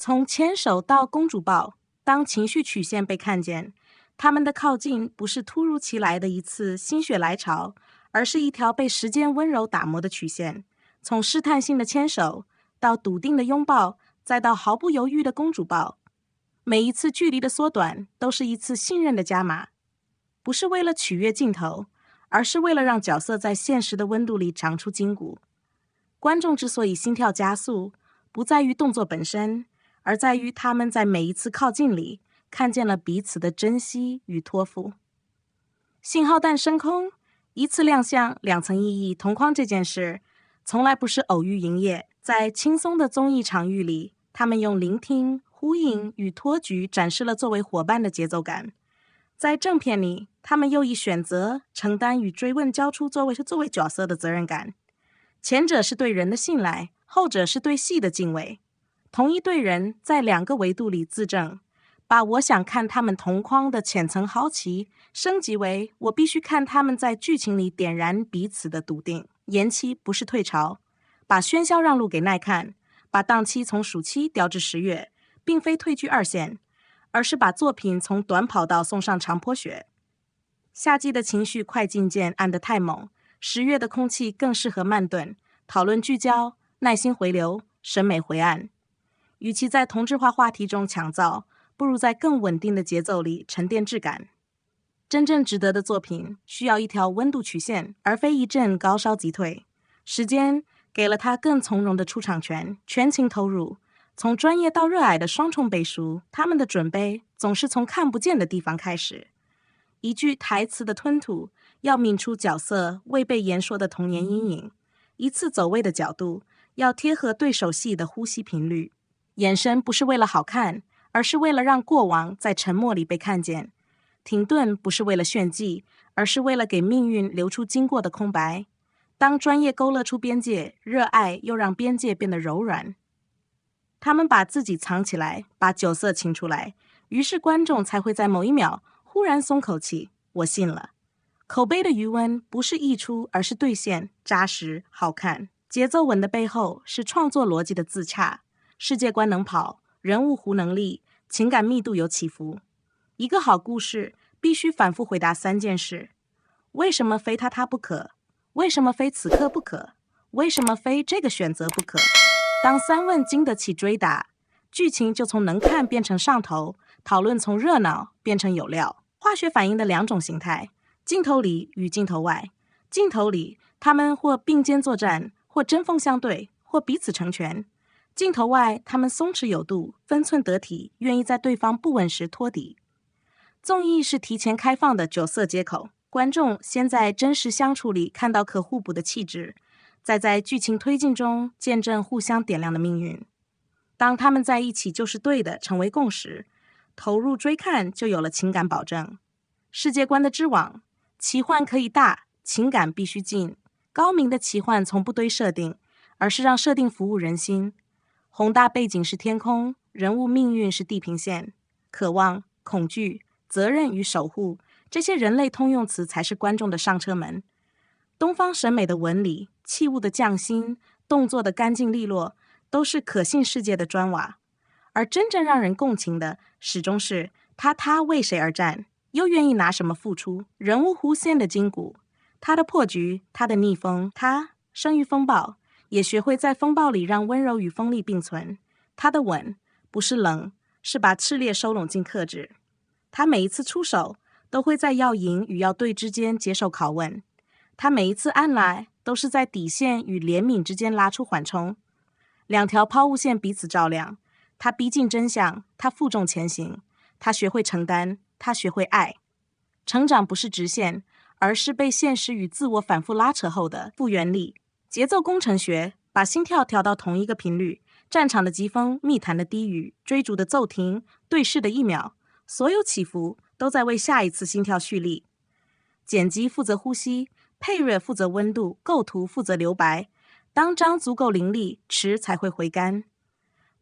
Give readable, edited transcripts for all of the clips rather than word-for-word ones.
从牵手到公主抱，当情绪曲线被看见，他们的靠近不是突如其来的一次心血来潮，而是一条被时间温柔打磨的曲线，从试探性的牵手到笃定的拥抱，再到毫不犹豫的公主抱。每一次距离的缩短都是一次信任的加码，不是为了取悦镜头，而是为了让角色在现实的温度里长出筋骨。观众之所以心跳加速，不在于动作本身，而在于他们在每一次靠近里看见了彼此的珍惜与托付。信号弹升空，一次亮相，两层意义同框这件事，从来不是偶遇营业。在轻松的综艺场域里，他们用聆听、呼应与托举展示了作为伙伴的节奏感。在正片里，他们又以选择、承担与追问交出作为角色的责任感。前者是对人的信赖，后者是对戏的敬畏。同一队人在两个维度里自证，把我想看他们同框的浅层好奇升级为我必须看他们在剧情里点燃彼此的笃定。延期不是退潮，把喧嚣让路给耐看，把档期从暑期调至10月，并非退居二线，而是把作品从短跑道送上长坡雪。夏季的情绪快进键按得太猛，10月的空气更适合慢炖，讨论聚焦，耐心回流，审美回岸。与其在同质化话题中抢造，不如在更稳定的节奏里沉淀质感。真正值得的作品需要一条温度曲线，而非一阵高烧急退。时间给了他更从容的出场权，全情投入，从专业到热爱的双重背书。他们的准备总是从看不见的地方开始。一句台词的吞吐，要抿出角色未被言说的童年阴影；一次走位的角度，要贴合对手戏的呼吸频率。眼神不是为了好看，而是为了让过往在沉默里被看见。停顿不是为了炫技，而是为了给命运留出经过的空白。当专业勾勒出边界，热爱又让边界变得柔软。他们把自己藏起来，把酒色请出来，于是观众才会在某一秒忽然松口气，我信了。口碑的余温不是溢出，而是兑现，扎实好看。节奏稳的背后是创作逻辑的自洽，世界观能跑，人物弧能力，情感密度有起伏。一个好故事必须反复回答3件事：为什么非他不可？为什么非此刻不可？为什么非这个选择不可？当3问经得起追打，剧情就从能看变成上头，讨论从热闹变成有料。化学反应的2种形态，镜头里与镜头外。镜头里，他们或并肩作战，或针锋相对，或彼此成全。镜头外，他们松弛有度，分寸得体，愿意在对方不稳时托底。综艺是提前开放的酒色接口，观众先在真实相处里看到可互补的气质，再在剧情推进中见证互相点亮的命运。当他们在一起就是对的成为共识，投入追看就有了情感保证。世界观的织网，奇幻可以大，情感必须近。高明的奇幻从不堆设定，而是让设定服务人心。宏大背景是天空，人物命运是地平线。渴望、恐惧、责任与守护，这些人类通用词才是观众的上车门。东方审美的纹理，器物的匠心，动作的干净利落，都是可信世界的砖瓦。而真正让人共情的，始终是他为谁而战，又愿意拿什么付出。人物弧线的筋骨，他的破局，他的逆风，他生于风暴，也学会在风暴里让温柔与锋利并存。他的稳，不是冷，是把炽烈收拢进克制。他每一次出手，都会在要赢与要对之间接受拷问。他每一次按来，都是在底线与怜悯之间拉出缓冲。2条抛物线彼此照亮，他逼近真相，他负重前行，他学会承担，他学会爱。成长不是直线，而是被现实与自我反复拉扯后的复原力。节奏工程学，把心跳调到同一个频率，战场的疾风，密谈的低语，追逐的骤停，对视的1秒，所有起伏都在为下一次心跳蓄力。剪辑负责呼吸，配乐负责温度，构图负责留白。当章足够凌厉，池才会回甘。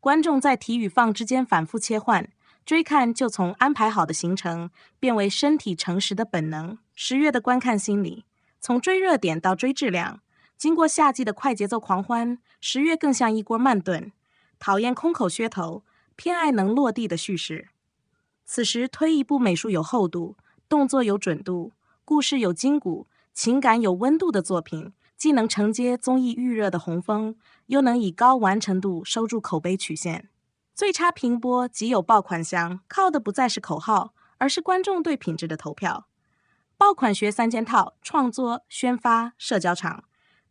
观众在提与放之间反复切换，追看就从安排好的行程变为身体诚实的本能。10月的观看心理，从追热点到追质量。经过夏季的快节奏狂欢，10月更像一锅慢炖。讨厌空口噱头，偏爱能落地的叙事。此时推一部美术有厚度、动作有准度、故事有筋骨、情感有温度的作品，既能承接综艺预热的洪峰，又能以高完成度收住口碑曲线。最差评播即有爆款箱，靠的不再是口号，而是观众对品质的投票。爆款学3件套：创作、宣发、社交场。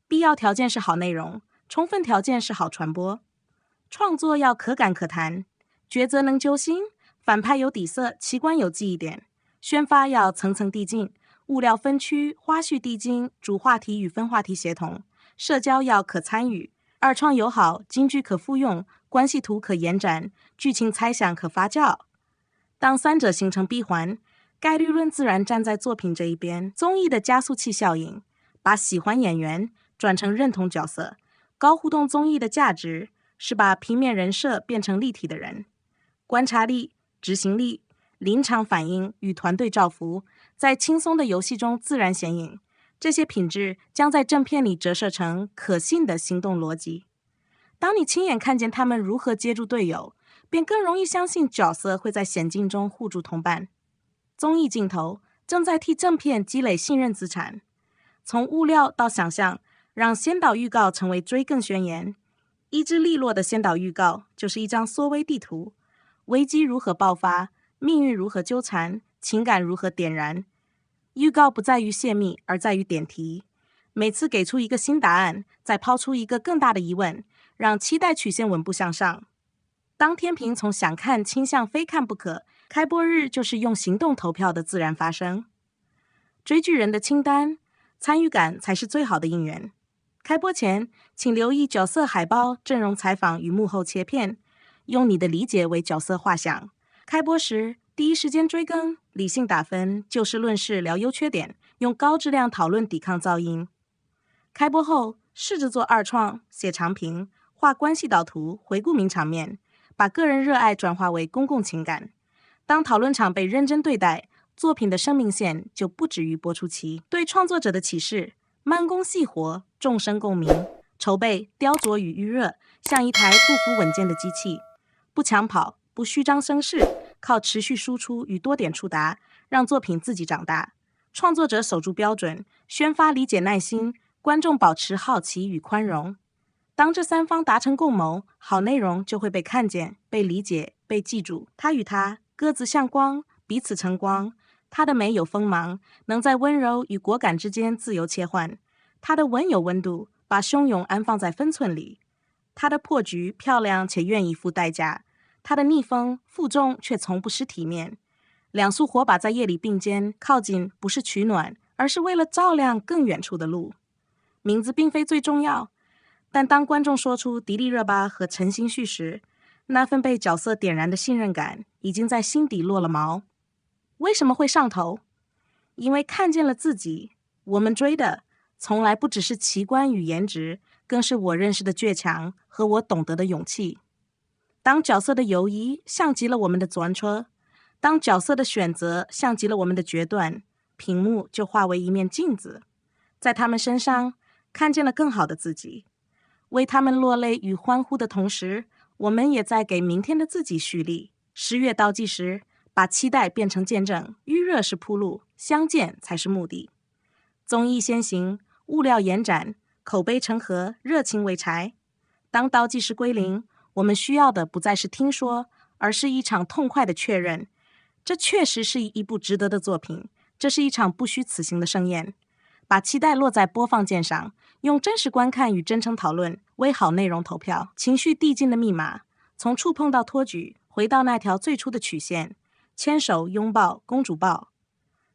必要条件是好内容，充分条件是好传播。创作要可感可谈，抉择能揪心，反派有底色，奇观有记忆点。宣发要层层递进，物料分区，花絮递进，主话题与分话题协同。社交要可参与，二创友好，金句可复用，关系图可延展，剧情猜想可发酵。当三者形成闭环，概率论自然站在作品这一边。综艺的加速器效应，把喜欢演员转成认同角色。高互动综艺的价值是把平面人设变成立体的人。观察力、执行力、临场反应与团队照服，在轻松的游戏中自然显影。这些品质将在正片里折射成可信的行动逻辑。当你亲眼看见他们如何接住队友，便更容易相信角色会在险境中护住同伴。综艺镜头正在替正片积累信任资产，从物料到想象，让先导预告成为追更宣言。一支利落的先导预告就是一张缩微地图，危机如何爆发，命运如何纠缠，情感如何点燃。预告不在于泄密，而在于点题。每次给出一个新答案，再抛出一个更大的疑问，让期待曲线稳步向上。当天平从想看倾向非看不可，开播日就是用行动投票的自然发生。追剧人的清单，参与感才是最好的应援。开播前，请留意角色海报、阵容采访与幕后切片，用你的理解为角色画像。开播时，第一时间追更，理性打分，就事论事聊优缺点，用高质量讨论抵抗噪音。开播后，试着做二创，写长评，画关系导图，回顾名场面，把个人热爱转化为公共情感。当讨论场被认真对待，作品的生命线就不止于播出期。对创作者的启示：慢工细活，众生共鸣。筹备、雕琢与预热，像一台步幅稳健的机器，不抢跑，不虚张声势，靠持续输出与多点触达，让作品自己长大。创作者守住标准，宣发理解耐心，观众保持好奇与宽容。当这三方达成共谋，好内容就会被看见、被理解、被记住。他与他各自像光，彼此成光。他的美有锋芒，能在温柔与果敢之间自由切换；他的温有温度，把汹涌安放在分寸里；他的破局漂亮且愿意付代价；他的逆风负重却从不失体面。两束火把在夜里并肩，靠近不是取暖，而是为了照亮更远处的路。名字并非最重要，但当观众说出迪丽热巴和陈星旭时，那份被角色点燃的信任感已经在心底落了锚。为什么会上头？因为看见了自己。我们追的从来不只是奇观与颜值，更是我认识的倔强和我懂得的勇气。当角色的犹疑像极了我们的钻车，当角色的选择像极了我们的决断，屏幕就化为一面镜子，在他们身上看见了更好的自己。为他们落泪与欢呼的同时，我们也在给明天的自己蓄力。10月倒计时，把期待变成见证，预热是铺路，相见才是目的。综艺先行，物料延展，口碑成盒，热情为柴。当倒计时归零，我们需要的不再是听说，而是一场痛快的确认。这确实是一部值得的作品，这是一场不虚此行的盛宴。把期待落在播放键上，用真实观看与真诚讨论为好内容投票。情绪递进的密码，从触碰到托举，回到那条最初的曲线。牵手、拥抱、公主抱，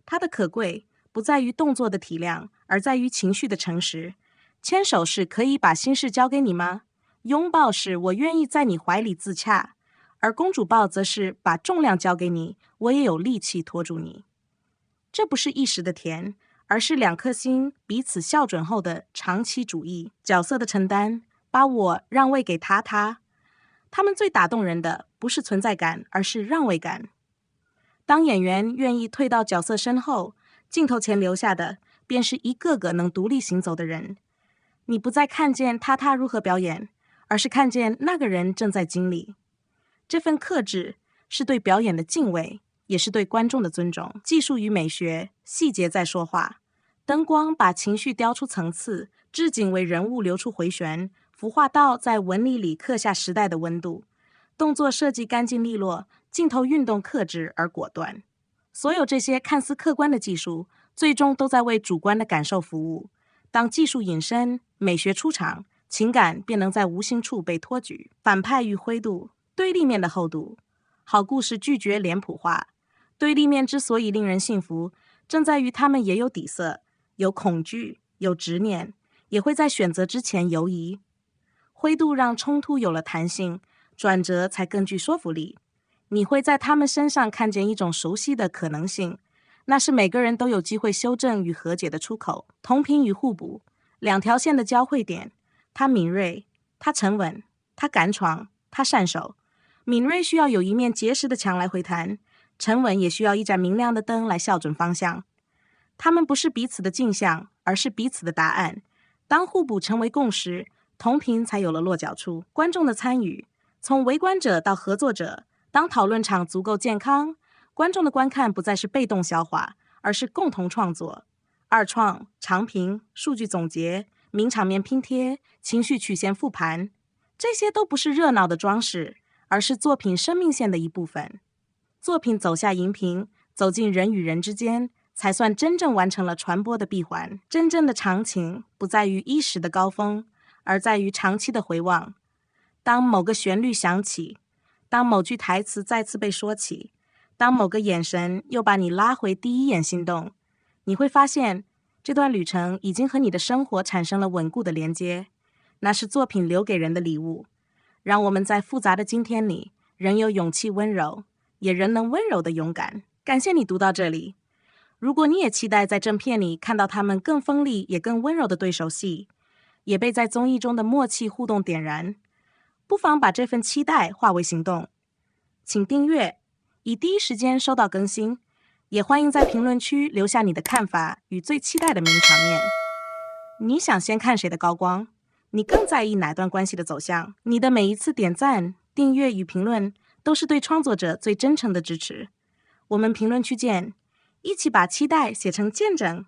它的可贵不在于动作的体量，而在于情绪的诚实。牵手是可以把心事交给你吗？拥抱是我愿意在你怀里自洽，而公主抱则是把重量交给你，我也有力气拖住你。这不是一时的甜，而是2颗心彼此校准后的长期主义。角色的承担，把我让位给他。他们最打动人的不是存在感，而是让位感。当演员愿意退到角色身后，镜头前留下的便是一个个能独立行走的人。你不再看见他如何表演，而是看见那个人正在经历。这份克制是对表演的敬畏，也是对观众的尊重。技术与美学，细节在说话。灯光把情绪雕出层次，置景为人物流出回旋，服化道在纹理里刻下时代的温度。动作设计干净利落，镜头运动克制而果断。所有这些看似客观的技术，最终都在为主观的感受服务。当技术隐身，美学出场，情感便能在无形处被托举。反派与灰度，对立面的厚度。好故事拒绝脸谱化，对立面之所以令人信服，正在于他们也有底色，有恐惧，有执念，也会在选择之前犹疑。灰度让冲突有了弹性，转折才更具说服力。你会在他们身上看见一种熟悉的可能性，那是每个人都有机会修正与和解的出口。同频与互补，两条线的交汇点，他敏锐，他沉稳，他敢闯，他善守。敏锐需要有一面结实的墙来回弹，沉稳也需要一盏明亮的灯来校准方向。他们不是彼此的镜像，而是彼此的答案。当互补成为共识，同频才有了落脚处。观众的参与，从围观者到合作者，当讨论场足够健康，观众的观看不再是被动消化，而是共同创作。二创、长评、数据总结、名场面拼贴、情绪曲线复盘，这些都不是热闹的装饰，而是作品生命线的一部分。作品走下荧屏，走进人与人之间，才算真正完成了传播的闭环。真正的长情不在于一时的高峰，而在于长期的回望。当某个旋律响起，当某句台词再次被说起，当某个眼神又把你拉回第一眼心动，你会发现这段旅程已经和你的生活产生了稳固的连接。那是作品留给人的礼物，让我们在复杂的今天里仍有勇气温柔，也仍能温柔的勇敢。感谢你读到这里。如果你也期待在正片里看到他们更锋利也更温柔的对手戏，也被在综艺中的默契互动点燃，不妨把这份期待化为行动。请订阅，以第一时间收到更新，也欢迎在评论区留下你的看法与最期待的名场面。你想先看谁的高光？你更在意哪段关系的走向？你的每一次点赞、订阅与评论，都是对创作者最真诚的支持。我们评论区见，一起把期待写成见证。